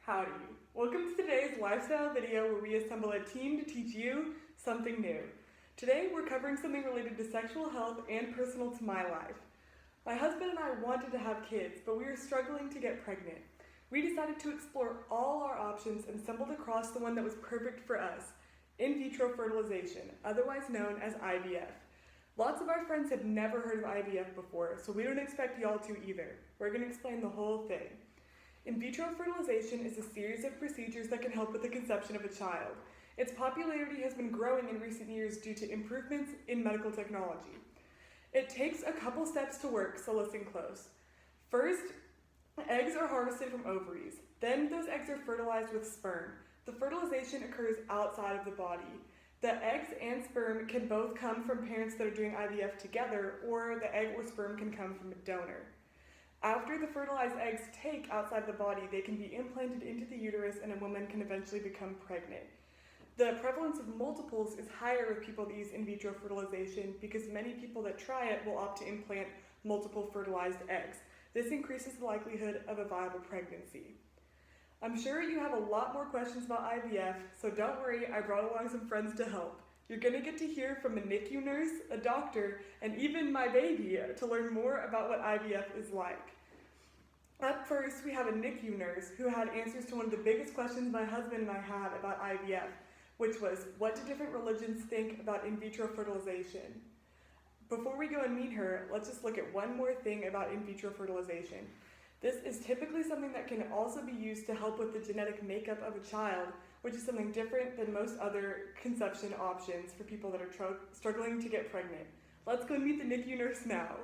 Howdy. Welcome to today's lifestyle video where we assemble a team to teach you something new. Today we're covering something related to sexual health and personal to my life. My husband and I wanted to have kids, but we were struggling to get pregnant. We decided to explore all our options and stumbled across the one that was perfect for us, in vitro fertilization, otherwise known as IVF. Lots of our friends have never heard of IVF before, so we don't expect y'all to either. We're going to explain the whole thing. In vitro fertilization is a series of procedures that can help with the conception of a child. Its popularity has been growing in recent years due to improvements in medical technology. It takes a couple steps to work, so listen close. First, eggs are harvested from ovaries. Then those eggs are fertilized with sperm. The fertilization occurs outside of the body. The eggs and sperm can both come from parents that are doing IVF together, or the egg or sperm can come from a donor. After the fertilized eggs take outside the body, they can be implanted into the uterus and a woman can eventually become pregnant. The prevalence of multiples is higher with people that use in vitro fertilization because many people that try it will opt to implant multiple fertilized eggs. This increases the likelihood of a viable pregnancy. I'm sure you have a lot more questions about IVF, so don't worry, I brought along some friends to help. You're going to get to hear from a NICU nurse, a doctor, and even my baby to learn more about what IVF is like. Up first, we have a NICU nurse who had answers to one of the biggest questions my husband and I had about IVF, which was, what do different religions think about in vitro fertilization? Before we go and meet her, let's just look at one more thing about in vitro fertilization. This is typically something that can also be used to help with the genetic makeup of a child, which is something different than most other conception options for people that are struggling to get pregnant. Let's go and meet the NICU nurse now.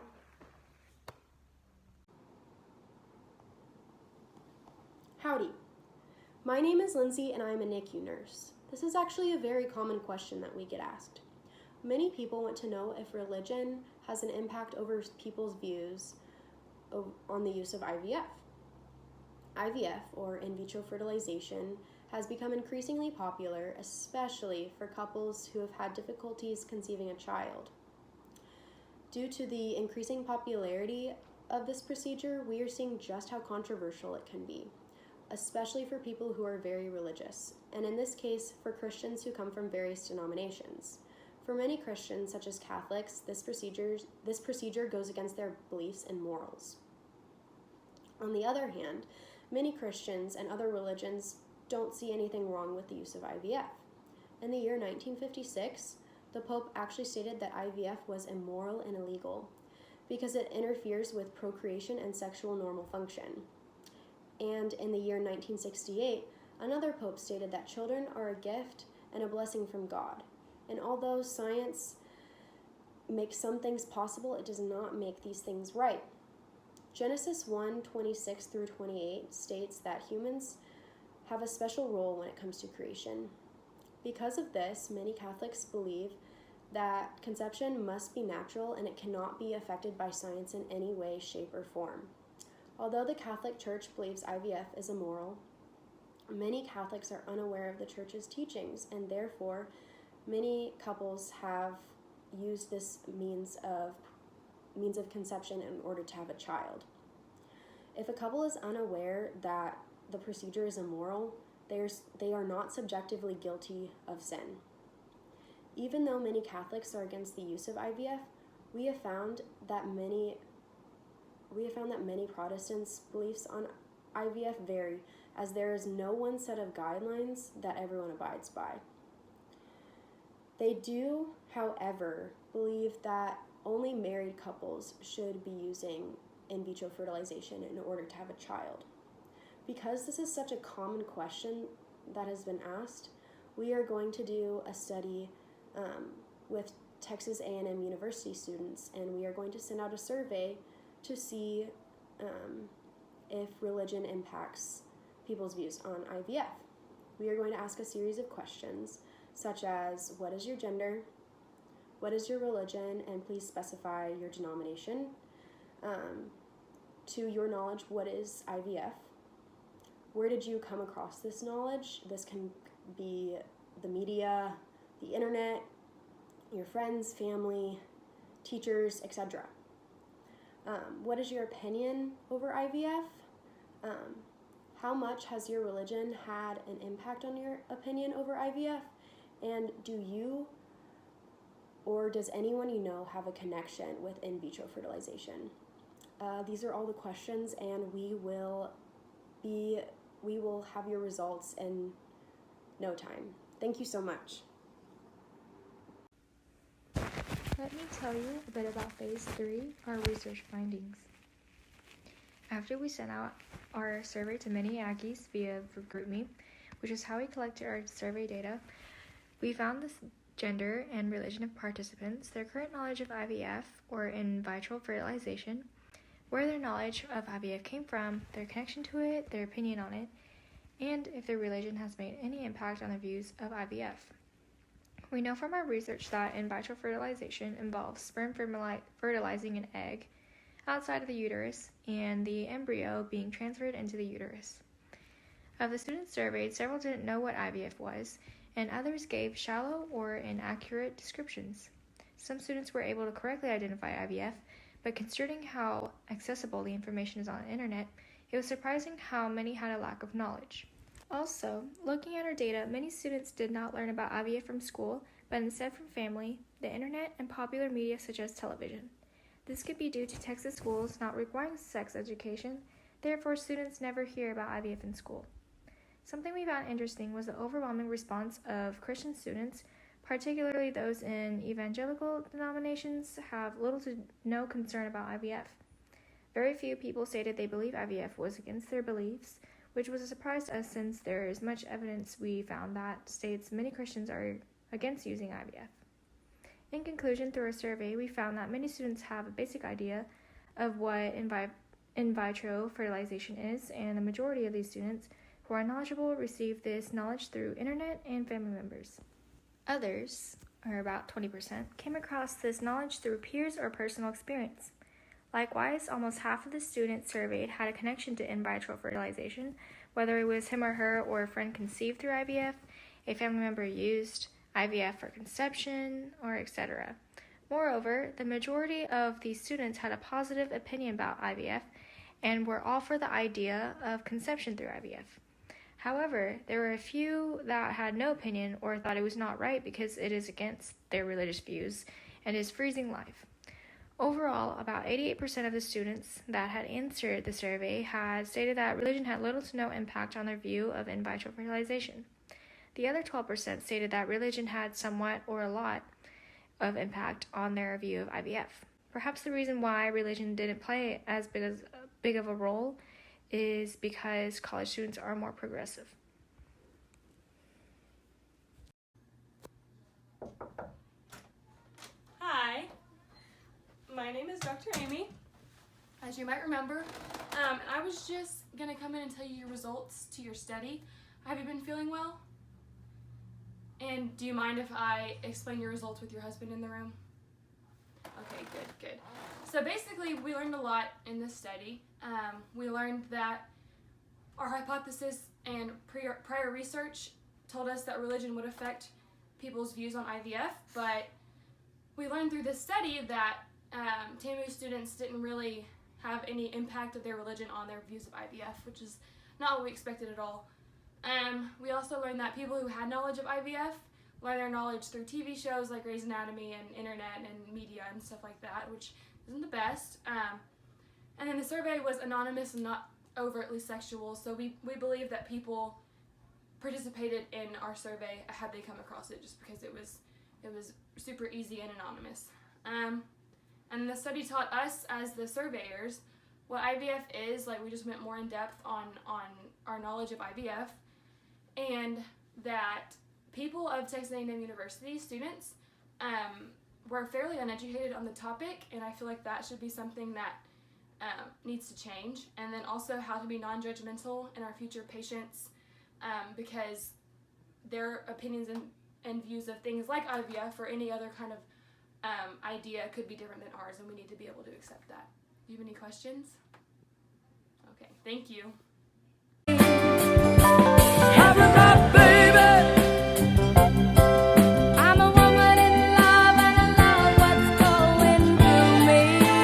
Howdy. My name is Lindsay and I'm a NICU nurse. This is actually a very common question that we get asked. Many people want to know if religion has an impact over people's views on the use of IVF. IVF, or in vitro fertilization, has become increasingly popular, especially for couples who have had difficulties conceiving a child. Due to the increasing popularity of this procedure, we are seeing just how controversial it can be, especially for people who are very religious, and in this case, for Christians who come from various denominations. For many Christians, such as Catholics, this procedure goes against their beliefs and morals. On the other hand, many Christians and other religions don't see anything wrong with the use of IVF. In the year 1956, the Pope actually stated that IVF was immoral and illegal because it interferes with procreation and sexual normal function. And in the year 1968, another Pope stated that children are a gift and a blessing from God. And although science makes some things possible, it does not make these things right. Genesis 1:26 through 28 states that humans have a special role when it comes to creation. Because of this, many Catholics believe that conception must be natural and it cannot be affected by science in any way, shape, or form. Although the Catholic Church believes IVF is immoral, many Catholics are unaware of the Church's teachings, and therefore many couples have used this means of conception in order to have a child. If a couple is unaware that the procedure is immoral, they are not subjectively guilty of sin. Even though many Catholics are against the use of IVF, we have found that many Protestants' beliefs on IVF vary, as there is no one set of guidelines that everyone abides by. They do, however, believe that only married couples should be using in vitro fertilization in order to have a child. Because this is such a common question that has been asked, we are going to do a study with Texas A&M University students, and we are going to send out a survey to see if religion impacts people's views on IVF. We are going to ask a series of questions, such as, what is your gender? What is your religion? And please specify your denomination. To your knowledge, what is IVF? Where did you come across this knowledge? This can be the media, the internet, your friends, family, teachers, etc. What is your opinion over IVF? How much has your religion had an impact on your opinion over IVF? And do you or does anyone you know have a connection with in vitro fertilization? These are all the questions, and we will have your results in no time. Thank you so much. Let me tell you a bit about Phase 3, our research findings. After we sent out our survey to many Aggies via GroupMe, which is how we collected our survey data, we found this gender and religion of participants, their current knowledge of IVF or in vitro fertilization, where their knowledge of IVF came from, their connection to it, their opinion on it, and if their religion has made any impact on their views of IVF. We know from our research that in vitro fertilization involves sperm fertilizing an egg outside of the uterus and the embryo being transferred into the uterus. Of the students surveyed, several didn't know what IVF was, and others gave shallow or inaccurate descriptions. Some students were able to correctly identify IVF, but considering how accessible the information is on the internet, it was surprising how many had a lack of knowledge. Also, looking at our data, many students did not learn about IVF from school, but instead from family, the internet, and popular media such as television. This could be due to Texas schools not requiring sex education, therefore students never hear about IVF in school. Something we found interesting was the overwhelming response of Christian students, particularly those in evangelical denominations, have little to no concern about IVF. Very few people stated they believe IVF was against their beliefs, which was a surprise to us since there is much evidence we found that states many Christians are against using IVF. In conclusion, through our survey, we found that many students have a basic idea of what in vitro fertilization is, and the majority of these students who are knowledgeable receive this knowledge through internet and family members. Others, or about 20%, came across this knowledge through peers or personal experience. Likewise, almost half of the students surveyed had a connection to in vitro fertilization, whether it was him or her or a friend conceived through IVF, a family member used IVF for conception, or etc. Moreover, the majority of these students had a positive opinion about IVF and were all for the idea of conception through IVF. However, there were a few that had no opinion or thought it was not right because it is against their religious views and is freezing life. Overall, about 88% of the students that had answered the survey had stated that religion had little to no impact on their view of in vitro fertilization. The other 12% stated that religion had somewhat or a lot of impact on their view of IVF. Perhaps the reason why religion didn't play as big of a role is because college students are more progressive. Hi, my name is Dr. Amy, as you might remember, and I was just going to come in and tell you your results to your study. Have you been feeling well? And do you mind if I explain your results with your husband in the room? Okay, good. So basically, we learned a lot in this study. We learned that our hypothesis and prior research told us that religion would affect people's views on IVF, but we learned through this study that TAMU students didn't really have any impact of their religion on their views of IVF, which is not what we expected at all. We also learned that people who had knowledge of IVF learned their knowledge through TV shows like Grey's Anatomy and internet and media and stuff like that, which isn't the best. And then the survey was anonymous and not overtly sexual, so we believe that people participated in our survey had they come across it, just because it was super easy and anonymous. And the study taught us as the surveyors what IVF is. Like, we just went more in depth on our knowledge of IVF, and that people of Texas A&M University students were fairly uneducated on the topic, and I feel like that should be something that needs to change. And then also how to be non-judgmental in our future patients, because their opinions and views of things like IVF or any other kind of idea could be different than ours, and we need to be able to accept that. Do you have any questions? Okay, thank you.